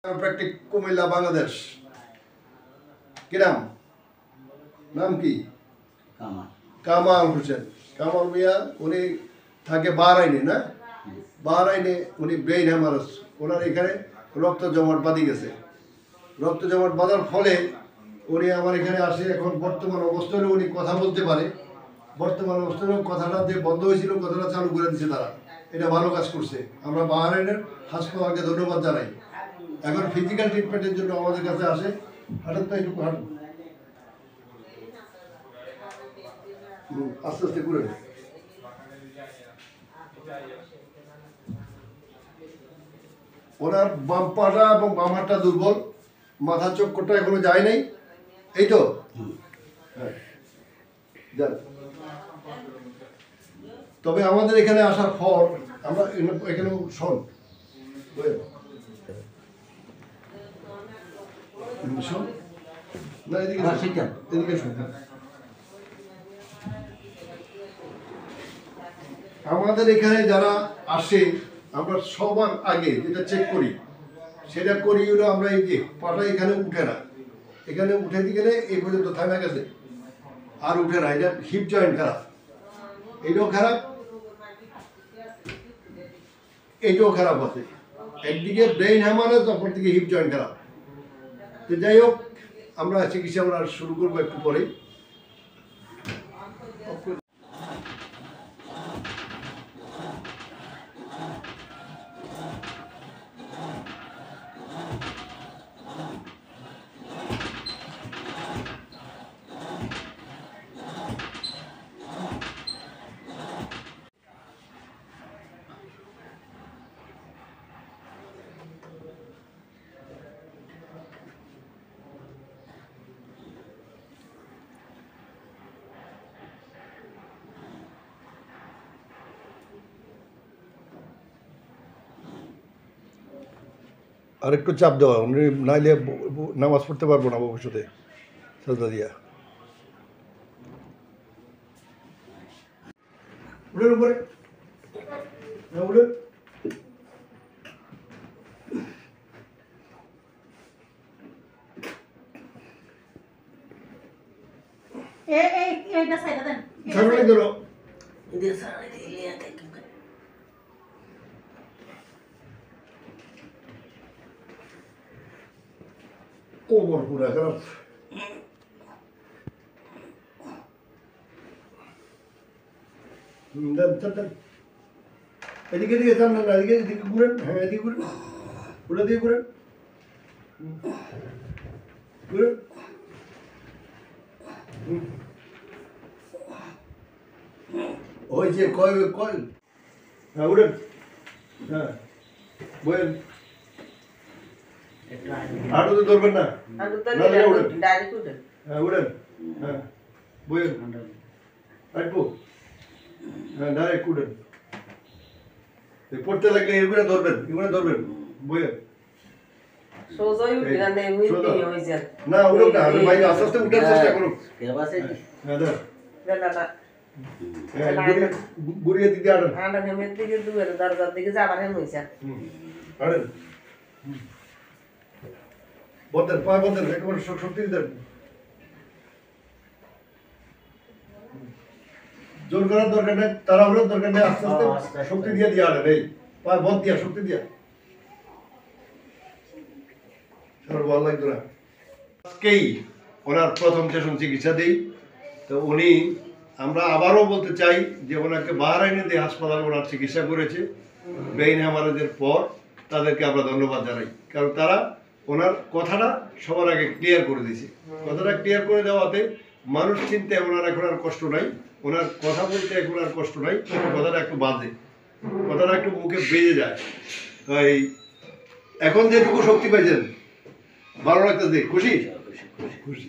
চিরপ্রাকৃতিক কুমিল্লা বাংলাদেশ। কি নাম? নাম কি? কামাল হোসেন। কামাল মিয়া উনি থাকে বাহরাইনে, না? বাহরাইনে উনি ব্রেইন হ্যামারেজ, ওনার এখানে রক্ত জমাট বাঁধি গেছে। রক্ত জমাট বাঁধার ফলে উনি আমার এখানে আসে। এখন বর্তমান অবস্থানে উনি কথা বলতে পারে। বর্তমান অবস্থানে কথাটা যে বন্ধ হয়েছিল কথাটা চালু করে দিচ্ছে তারা। এটা ভালো কাজ করছে। আমরা বাহরাইনের হাসপাতালকে ধন্যবাদ জানাই। এখন ফিজিক্যাল ট্রিটমেন্টের জন্য আমাদের কাছে আসে। হাঁটার তো একটু হাঁটুন, আস্তে আস্তে করে। ওনার বাম পাটা এবং বাম হাতটা দুর্বল, মাথা চক্করটা এখনো যায় নাই। এই তো হ্যাঁ, যান। তবে আমাদের এখানে আসার পর আমরা এখানে শোন না, এদিকে এদিকে শোন। আমাদের এখানে যারা আসে আমরা সবার আগে যেটা চেক করি সেটা করি হলো আমরা এই যে পাটা এখানে উঠে না, এখানে উঠে দিয়ে গেলে এই পর্যন্ত থামে গেছে আর উঠে না। এটা হিপ জয়েন্ট খারাপ, এইটাও খারাপ, এইটাও খারাপ আছে। একদিকে ব্রেইন হ্যামারেজ, অপরদিকে হিপ জয়েন্ট খারাপ। তো যাই হোক, আমরা চিকিৎসা আমরা শুরু করবো একটু পরেই। আর একটু চাপ দেওয়া, উনি নাইলে নামাজ পড়তে পারবো না ভবিষ্যতে সাজদা দিয়া। উঠেন উপরে, উঠেন। কোমর পুরা খারাপ। এদিকে এদিকে যান না, এদিকে এদিকে ঘুরেন। হ্যাঁ, এদিকে ঘুরেন, ওটা দিয়ে ঘুরেন, ঘুরেন। ওই যে কয় কয়, হ্যাঁ উঠেন, হ্যাঁ বলেন। হাঁটুতে ধরবেন না, উঠেন। হ্যাঁ উঠেন, হ্যাঁ বলেন, রাখবো, হ্যাঁ ডাইরেক্ট উঠেন। পড়তে লাগলে এগুলো ধরবেন, এগুলো ধরবেন, বলেন। না উঠুক না, আমি বাইরে আস্তে আস্তে উঠার চেষ্টা করুন। হ্যাঁ ধর, গুড়িয়ে দিকে আড়েন, আড়েন, বন্ধেন, পায়ে বন্ধেন, একেবারে শক্তি দেন। জোর করার দরকার নেই, তাড়াহুড়োর দরকার নেই, আস্তে আস্তে শক্তি দিয়ে দিয়ে আড়েন। এই পায়ে বন্ধ দিয়া, শক্তি দিয়া। ভালো লাগতো না। আজকেই ওনার প্রথম সেশন চিকিৎসা দিই। তো উনি, আমরা আবারও বলতে চাই যে ওনাকে বাহরাইনে দিয়ে হাসপাতাল ওনার চিকিৎসা করেছে ব্রেইন হ্যামারেজের পর। তাদেরকে আমরা ধন্যবাদ জানাই, কারণ তারা ওনার কথাটা সবার আগে ক্লিয়ার করে দিয়েছে। কথাটা ক্লিয়ার করে দেওয়াতে মানুষ চিনতে ওনার এখন আর কষ্ট নাই, ওনার কথা বলতে এখন আর কষ্ট নাই। কথাটা একটু বাঁধে, কথাটা একটু মুখে বেজে যায়। তাই এখন যেটুকু শক্তি পাইছেন ভালো লাগতেছে, খুশি খুশি খুশি।